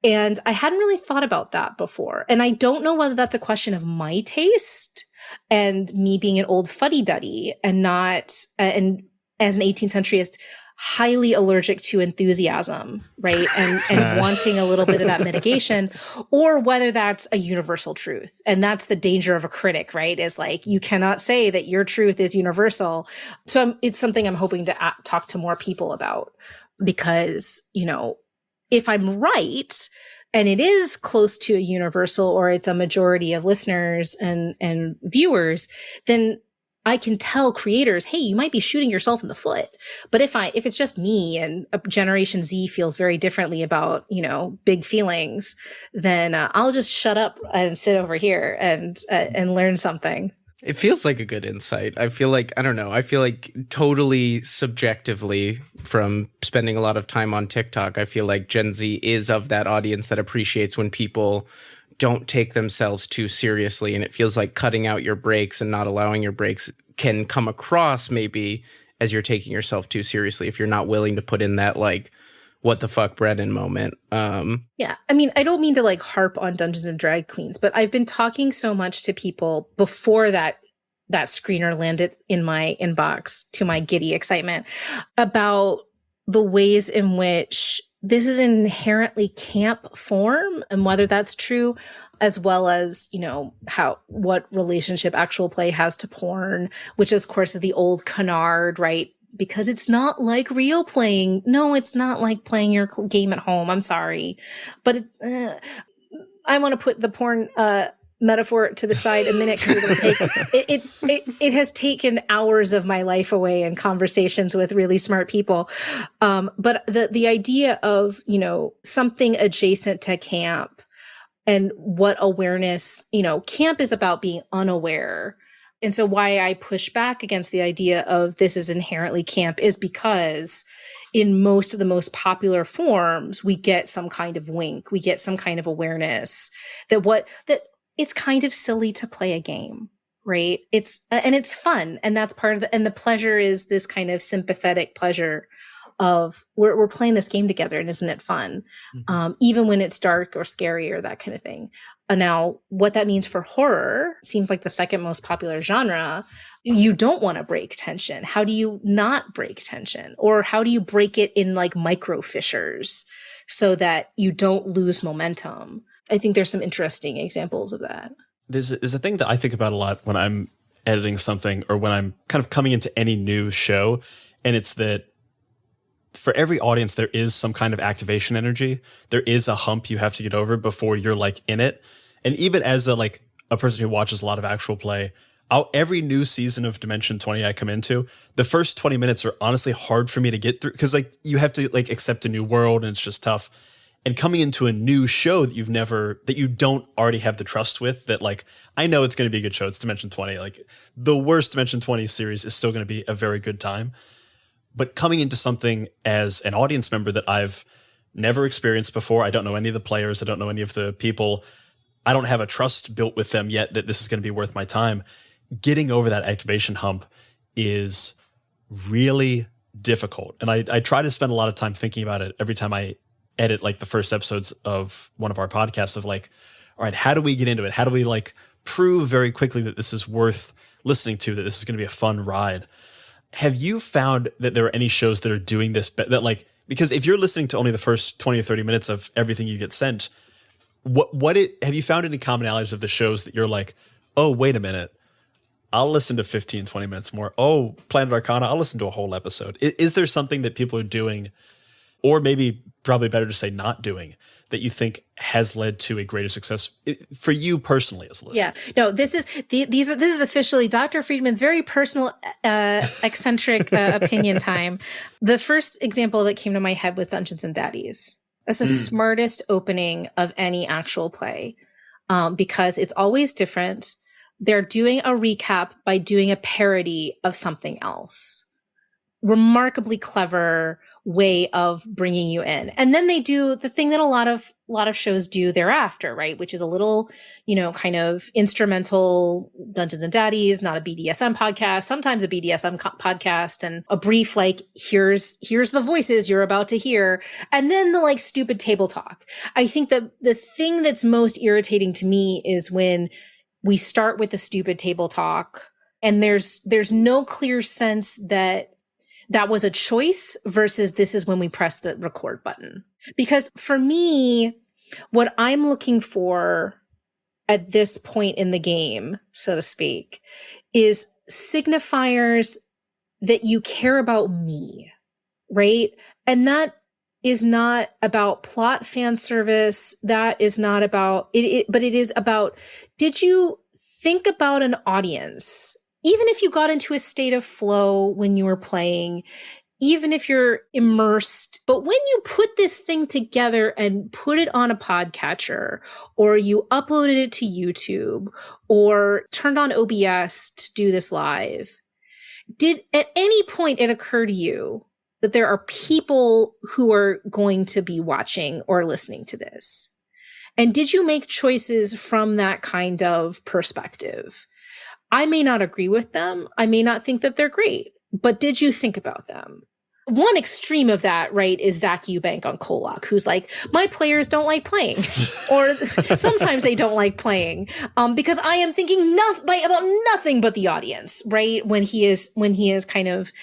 And I hadn't really thought about that before. And I don't know whether that's a question of my taste and me being an old fuddy-duddy and not, and as an 18th centuryist, highly allergic to enthusiasm, right? And wanting a little bit of that mitigation, or whether that's a universal truth. And that's the danger of a critic, right? Is like, you cannot say that your truth is universal. So it's something I'm hoping to talk to more people about, because, if I'm right, and it is close to a universal, or it's a majority of listeners and viewers, then I can tell creators, hey, you might be shooting yourself in the foot. But if it's just me and Generation Z feels very differently about, big feelings, then I'll just shut up and sit over here and learn something. It feels like a good insight. I feel like, I don't know, I feel like totally subjectively from spending a lot of time on TikTok, I feel like Gen Z is of that audience that appreciates when people don't take themselves too seriously. And it feels like cutting out your breaks and not allowing your breaks can come across maybe as you're taking yourself too seriously if you're not willing to put in that, like, what the fuck, Brennan moment. Yeah. I mean, I don't mean to like harp on Dungeons and Drag Queens, but I've been talking so much to people before that screener landed in my inbox, to my giddy excitement, about the ways in which this is an inherently camp form, and whether that's true, as well as, what relationship actual play has to porn, which of course is the old canard, right? Because it's not like real playing. No, it's not like playing your game at home. I'm sorry. But I want to put the porn metaphor to the side a minute, because it has taken hours of my life away in conversations with really smart people. But the idea of, something adjacent to camp, and what awareness, camp is about being unaware. And so why I push back against the idea of this is inherently camp is because in most of the most popular forms, we get some kind of wink, we get some kind of awareness that it's kind of silly to play a game, right? And it's fun. And that's part of and the pleasure is this kind of sympathetic pleasure of we're playing this game together, and isn't it fun? Mm-hmm. Even when it's dark or scary or that kind of thing. Now, what that means for horror seems like the second most popular genre. You don't want to break tension. How do you not break tension? Or how do you break it in like micro fissures so that you don't lose momentum? I think there's some interesting examples of that. There's a thing that I think about a lot when I'm editing something, or when I'm kind of coming into any new show, and it's that for every audience, there is some kind of activation energy. There is a hump you have to get over before you're like in it. And even as a person who watches a lot of actual play, every new season of Dimension 20 I come into, the first 20 minutes are honestly hard for me to get through, because you have to accept a new world, and it's just tough. And coming into a new show that you don't already have the trust with, that I know it's going to be a good show. It's Dimension 20. The worst Dimension 20 series is still going to be a very good time. But coming into something as an audience member that I've never experienced before, I don't know any of the players, I don't know any of the people, I don't have a trust built with them yet that this is going to be worth my time. Getting over that activation hump is really difficult. And I try to spend a lot of time thinking about it every time I edit the first episodes of one of our podcasts, of all right, how do we get into it? How do we prove very quickly that this is worth listening to, that this is going to be a fun ride? Have you found that there are any shows that are doing this, that Because if you're listening to only the first 20 or 30 minutes of everything you get sent, have you found any commonalities of the shows that you're like, oh, wait a minute, I'll listen to 15, 20 minutes more. Oh, Planet Arcana, I'll listen to a whole episode. Is there something that people are doing, or maybe probably better to say not doing, that you think has led to a greater success for you personally as a listener? Yeah, no, this is officially Dr. Friedman's very personal, eccentric opinion time. The first example that came to my head was Dungeons and Daddies. That's the smartest opening of any actual play, because it's always different. They're doing a recap by doing a parody of something else. Remarkably clever way of bringing you in. And then they do the thing that a lot of shows do thereafter, right? Which is a little, kind of instrumental Dungeons and Daddies, not a BDSM podcast, sometimes a BDSM podcast, and a brief, like, here's the voices you're about to hear. And then the like stupid table talk. I think that the thing that's most irritating to me is when we start with the stupid table talk and there's no clear sense that was a choice versus this is when we press the record button. Because for me, what I'm looking for at this point in the game, so to speak, is signifiers that you care about me, right? And that is not about plot fan service. That is not about it, but it is about, did you think about an audience? Even if you got into a state of flow when you were playing, even if you're immersed, but when you put this thing together and put it on a podcatcher, or you uploaded it to YouTube, or turned on OBS to do this live, did at any point it occur to you that there are people who are going to be watching or listening to this? And did you make choices from that kind of perspective? I may not agree with them. I may not think that they're great, but did you think about them? One extreme of that, right, is Zach Eubank on Kolak, who's like, my players don't like playing, or sometimes they don't like playing, because I am thinking about nothing but the audience, right? When he is kind of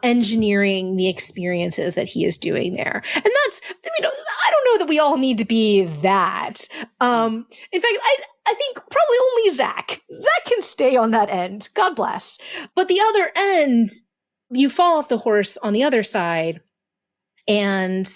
engineering the experiences that he is doing there, and that's, I don't know that we all need to be that. In fact, I think probably only Zach can stay on that end. God bless. But the other end, you fall off the horse on the other side. And,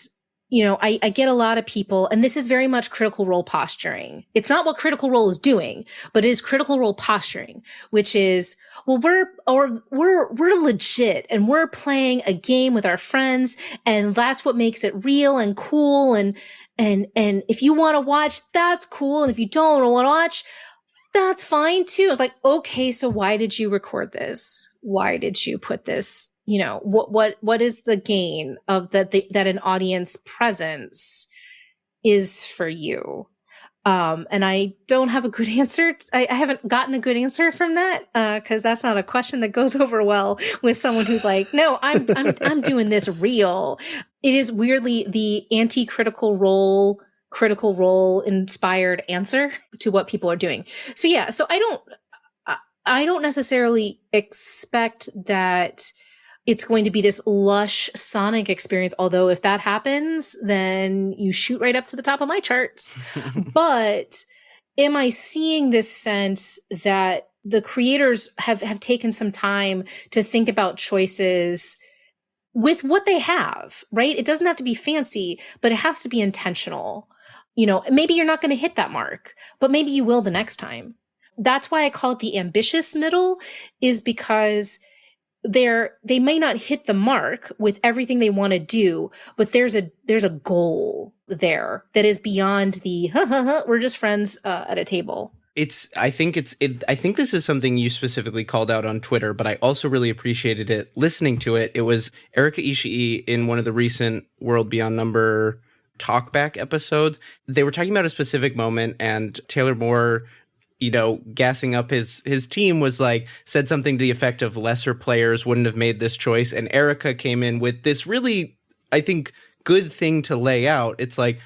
I get a lot of people, and this is very much Critical Role posturing. It's not what Critical Role is doing, but it is Critical Role posturing, which is, well, we're legit and we're playing a game with our friends, and that's what makes it real and cool. And if you want to watch, that's cool. And if you don't want to watch, that's fine too. I was like, okay, so why did you record this? Why did you put this? What is the gain of that an audience presence is for you? And I don't have a good answer. I haven't gotten a good answer from that, because that's not a question that goes over well with someone who's like, no, I'm doing this real. It is weirdly the anti-critical role inspired answer to what people are doing. So yeah, so I don't necessarily expect that it's going to be this lush sonic experience. Although if that happens, then you shoot right up to the top of my charts. But am I seeing this sense that the creators have taken some time to think about choices with what they have, right? It doesn't have to be fancy, but it has to be intentional. Maybe you're not going to hit that mark, but maybe you will the next time. That's why I call it the ambitious middle, is because they may not hit the mark with everything they want to do, but there's a goal there that is beyond the we're just friends at a table. I think this is something you specifically called out on Twitter, but I also really appreciated it listening to it. It was Erika Ishii in one of the recent World Beyond Number talkback episodes. They were talking about a specific moment, and Taylor Moore, gassing up his team, was like, said something to the effect of lesser players wouldn't have made this choice. And Erika came in with this really, I think, good thing to lay out. It's like,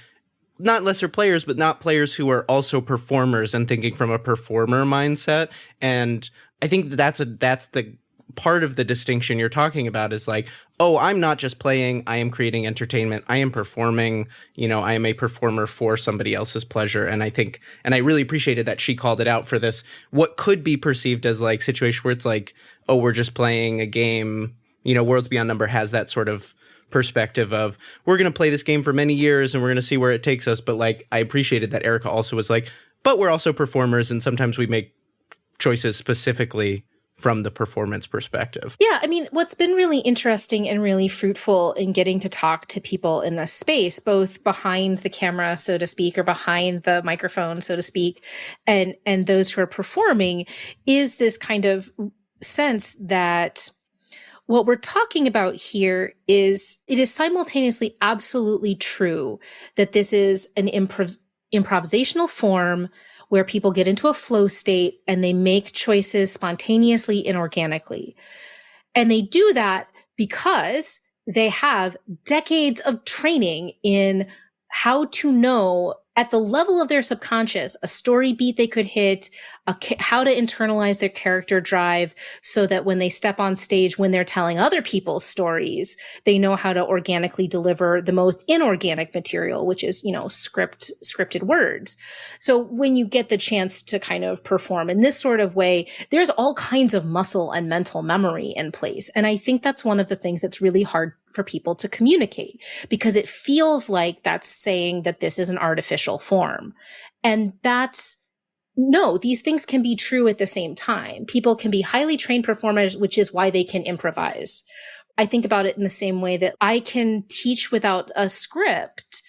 not lesser players, but not players who are also performers and thinking from a performer mindset. And I think that's the part of the distinction you're talking about is like, oh, I'm not just playing, I am creating entertainment, I am performing, I am a performer for somebody else's pleasure. And I think, and I really appreciated that she called it out for this, what could be perceived as like situation where it's like, oh, we're just playing a game. Worlds Beyond Number has that sort of perspective of, we're going to play this game for many years and we're going to see where it takes us. But like, I appreciated that Erica also was like, but we're also performers and sometimes we make choices specifically from the performance perspective. Yeah, I mean, what's been really interesting and really fruitful in getting to talk to people in this space, both behind the camera, so to speak, or behind the microphone, so to speak, and those who are performing, is this kind of sense that what we're talking about here is, it is simultaneously absolutely true that this is an improvisational form where people get into a flow state and they make choices spontaneously and organically. And they do that because they have decades of training in how to know at the level of their subconscious, a story beat they could hit, how to internalize their character drive so that when they step on stage, when they're telling other people's stories, they know how to organically deliver the most inorganic material, which is, scripted words. So when you get the chance to kind of perform in this sort of way, there's all kinds of muscle and mental memory in place. And I think that's one of the things that's really hard for people to communicate, because it feels like that's saying that this is an artificial form. And no, these things can be true at the same time. People can be highly trained performers, which is why they can improvise. I think about it in the same way that I can teach without a script,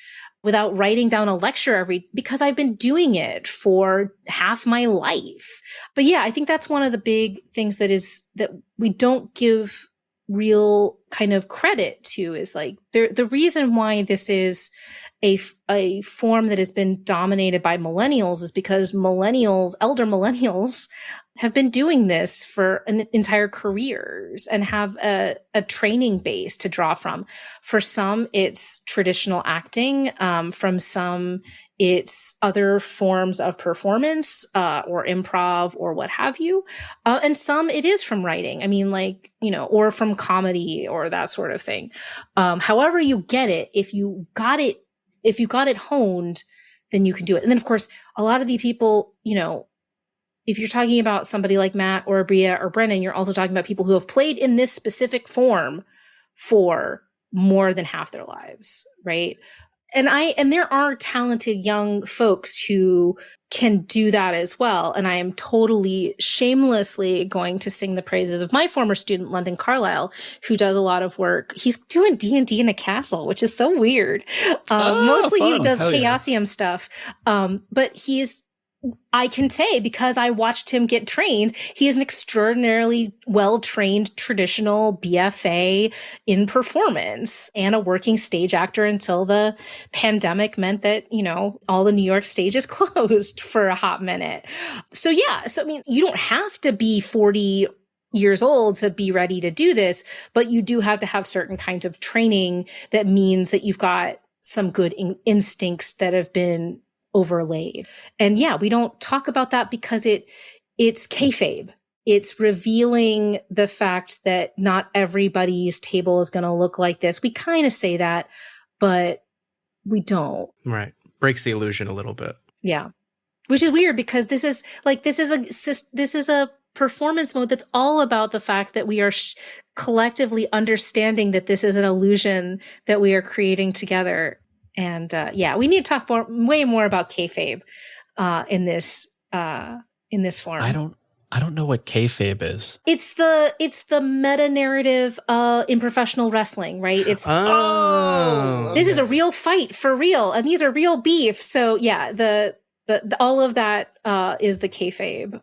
without writing down a lecture because I've been doing it for half my life. But yeah, I think that's one of the big things that we don't give real kind of credit to, is like the reason why this is a form that has been dominated by millennials is because elder millennials have been doing this for an entire careers and have a training base to draw from. For some, it's traditional acting. From some, it's other forms of performance, or improv or what have you. And some it is from writing. I mean, or from comedy or that sort of thing. However you get it, if you got it honed, then you can do it. And then of course, a lot of the people, if you're talking about somebody like Matt or Bria or Brennan, you're also talking about people who have played in this specific form for more than half their lives, right? And there are talented young folks who can do that as well. And I am totally shamelessly going to sing the praises of my former student, London Carlisle, who does a lot of work. He's doing D&D in a castle, which is so weird. Mostly fun. he does Hell yeah. Chaosium stuff. But I can say, because I watched him get trained, he is an extraordinarily well-trained traditional BFA in performance and a working stage actor until the pandemic meant that, all the New York stages closed for a hot minute. So yeah, I mean, you don't have to be 40 years old to be ready to do this, but you do have to have certain kinds of training that means that you've got some good instincts that have been overlaid. And yeah, we don't talk about that because it's kayfabe. It's revealing the fact that not everybody's table is going to look like this. We kind of say that, but we don't. Right. Breaks the illusion a little bit. Yeah. Which is weird, because this is a performance mode that's all about the fact that we are collectively understanding that this is an illusion that we are creating together. And we need to talk way more about kayfabe in this form. I don't know what kayfabe is. It's the meta narrative in professional wrestling, right? It's this is a real fight for real, and these are real beef. So yeah, the all of that is the kayfabe.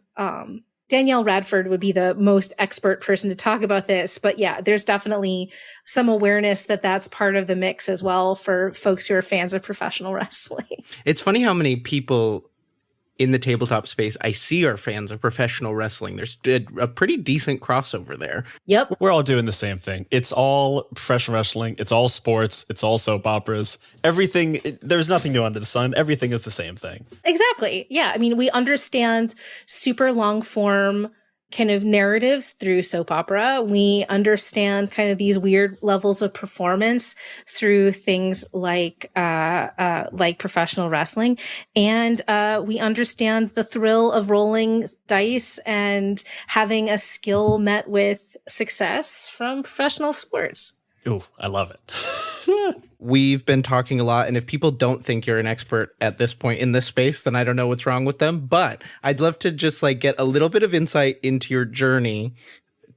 Danielle Radford would be the most expert person to talk about this, but yeah, there's definitely some awareness that that's part of the mix as well for folks who are fans of professional wrestling. It's funny how many people in the tabletop space I see are fans of professional wrestling. There's a pretty decent crossover there. Yep. We're all doing the same thing. It's all professional wrestling. It's all sports. It's all soap operas. Everything, there's nothing new under the sun. Everything is the same thing. Exactly. Yeah. I mean, we understand super long form kind of narratives through soap opera. We understand kind of these weird levels of performance through things like professional wrestling. And we understand the thrill of rolling dice and having a skill met with success from professional sports. Ooh, I love it. We've been talking a lot, and if people don't think you're an expert at this point in this space, then I don't know what's wrong with them. But I'd love to just like get a little bit of insight into your journey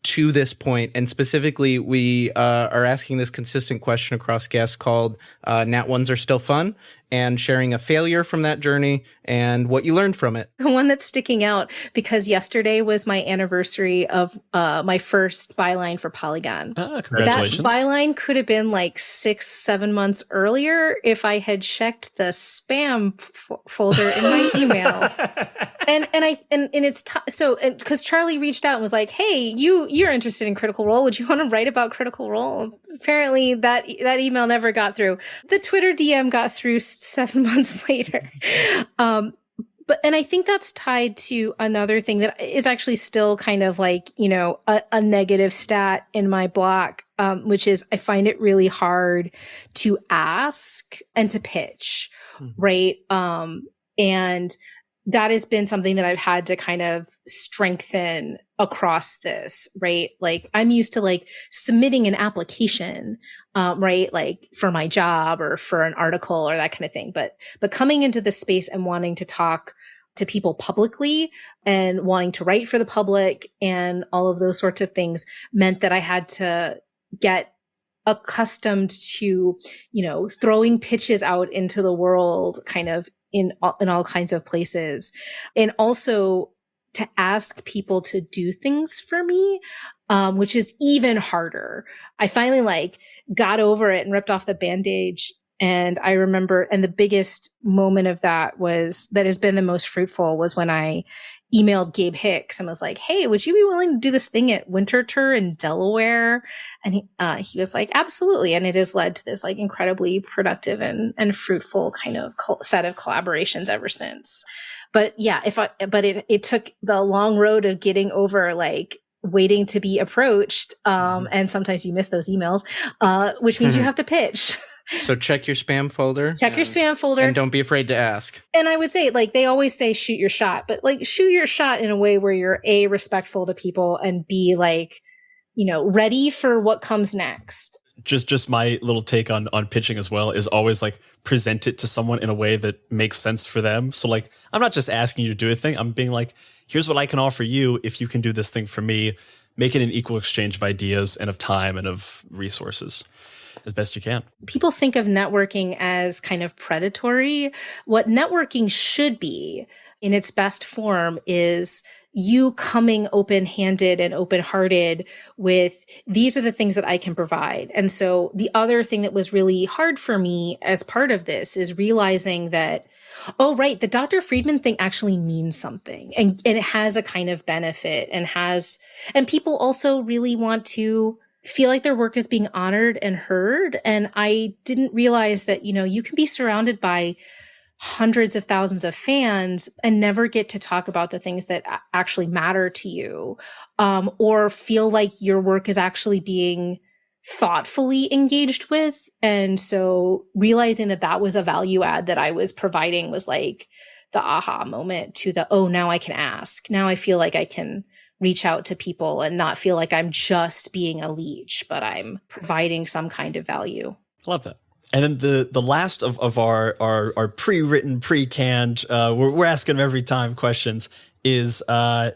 to this point. And specifically, we are asking this consistent question across guests called Nat Ones Are Still Fun, and sharing a failure from that journey and what you learned from it. The one that's sticking out, because yesterday was my anniversary of my first byline for Polygon. Congratulations. That byline could have been like 6-7 months earlier if I had checked the spam folder in my email. Because Charlie reached out and was like, "Hey, you're interested in Critical Role. Would you want to write about Critical Role?" Apparently that email never got through. The Twitter DM got through 7 months later. And I think that's tied to another thing that is actually still kind of like, a negative stat in my block, which is I find it really hard to ask and to pitch, right? And that has been something that I've had to kind of strengthen across this, right? Like I'm used to like submitting an application, right? Like for my job or for an article or that kind of thing. But coming into this space and wanting to talk to people publicly and wanting to write for the public and all of those sorts of things meant that I had to get accustomed to, throwing pitches out into the world kind of in all kinds of places. And also to ask people to do things for me, which is even harder. I finally got over it and ripped off the bandage. And I remember, and the biggest moment of that has been the most fruitful was when I emailed Gabe Hicks and was like, "Hey, would you be willing to do this thing at Winter Tour in Delaware?" And he was like, "Absolutely." And it has led to this incredibly productive and fruitful kind of set of collaborations ever since. But yeah, it took the long road of getting over waiting to be approached. And sometimes you miss those emails, which means you have to pitch. So check your spam folder. Check your spam folder. And don't be afraid to ask. And I would say, they always say shoot your shot, but shoot your shot in a way where you're A, respectful to people, and B, ready for what comes next. Just my little take on pitching as well is always present it to someone in a way that makes sense for them. So I'm not just asking you to do a thing. I'm being here's what I can offer you if you can do this thing for me. Make it an equal exchange of ideas and of time and of resources as best you can. People think of networking as kind of predatory. What networking should be in its best form is you coming open-handed and open-hearted with, these are the things that I can provide. And so the other thing that was really hard for me as part of this is realizing that, oh, right, the Dr. Friedman thing actually means something, and it has a kind of benefit and people also really want to feel like their work is being honored and heard. And I didn't realize that, you can be surrounded by hundreds of thousands of fans and never get to talk about the things that actually matter to you, or feel like your work is actually being thoughtfully engaged with. And so realizing that was a value add that I was providing was the aha moment to oh, now I can ask. Now I feel like I can reach out to people and not feel like I'm just being a leech, but I'm providing some kind of value. Love that. And then the last of our pre-written, pre-canned, we're asking them every time questions is, my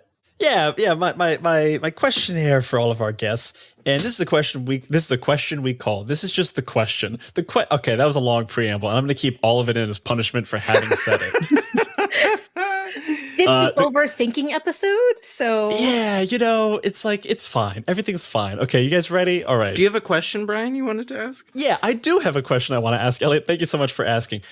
questionnaire for all of our guests. And this is a question we call, this is just the question. Okay, that was a long preamble, and I'm going to keep all of it in as punishment for having said it. It's the overthinking episode, so yeah, it's fine. Everything's fine. Okay, you guys ready? All right. Do you have a question, Brian, you wanted to ask? Yeah, I do have a question I want to ask. Elliot, thank you so much for asking.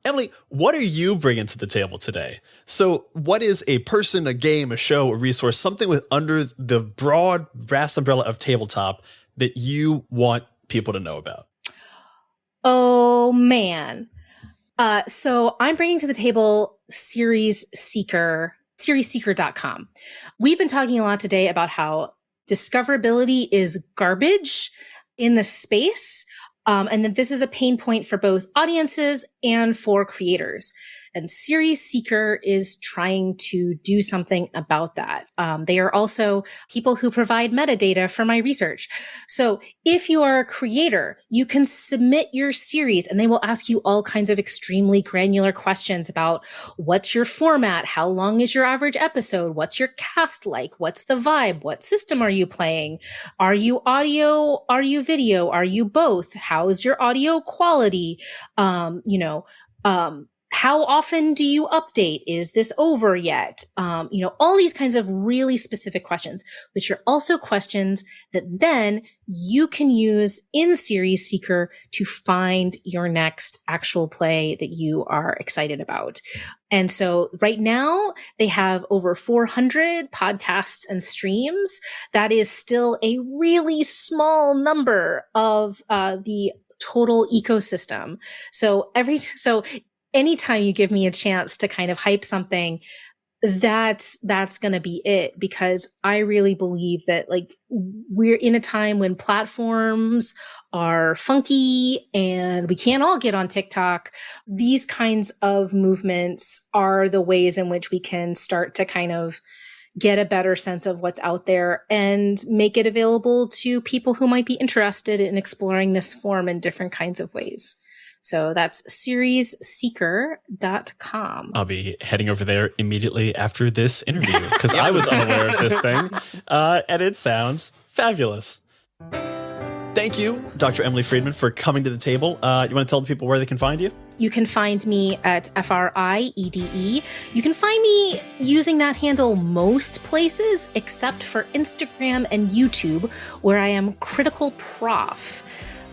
Emily, what are you bringing to the table today? So what is a person, a game, a show, a resource, something under the broad, vast umbrella of tabletop that you want people to know about? Oh, man. So I'm bringing to the table Series Seeker seriesseeker.com. We've been talking a lot today about how discoverability is garbage in the space, and that this is a pain point for both audiences and for creators. And Series Seeker is trying to do something about that. They are also people who provide metadata for my research. So if you are a creator, you can submit your series and they will ask you all kinds of extremely granular questions about what's your format? How long is your average episode? What's your cast like? What's the vibe? What system are you playing? Are you audio? Are you video? Are you both? How's your audio quality? How often do you update? Is this over yet? All these kinds of really specific questions, which are also questions that then you can use in Series Seeker to find your next actual play that you are excited about. And so right now they have over 400 podcasts and streams. That is still a really small number of the total ecosystem. So anytime you give me a chance to kind of hype something, that's going to be it, because I really believe that we're in a time when platforms are funky and we can't all get on TikTok. These kinds of movements are the ways in which we can start to kind of get a better sense of what's out there and make it available to people who might be interested in exploring this form in different kinds of ways. So that's seriesseeker.com. I'll be heading over there immediately after this interview because I was unaware of this thing, and it sounds fabulous. Thank you, Dr. Emily Friedman, for coming to the table. You want to tell the people where they can find you? You can find me at FRIEDE. You can find me using that handle most places except for Instagram and YouTube, where I am Critical Prof.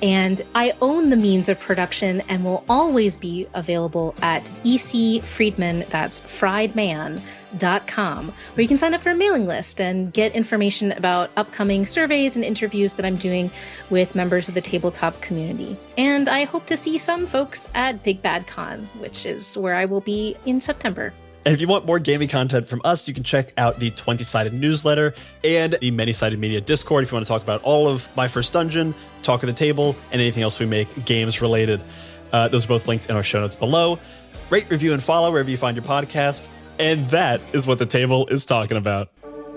And I own the means of production and will always be available at EC Friedman, that's friedman.com, where you can sign up for a mailing list and get information about upcoming surveys and interviews that I'm doing with members of the tabletop community. And I hope to see some folks at Big Bad Con, which is where I will be in September. And if you want more gaming content from us, you can check out the 20-sided newsletter and the Many-Sided Media Discord if you want to talk about all of My First Dungeon, Talk of the Table, and anything else we make games related. Those are both linked in our show notes below. Rate, review, and follow wherever you find your podcast. And that is what the table is talking about.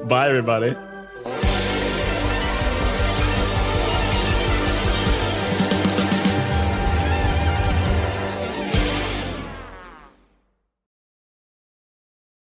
Bye, everybody.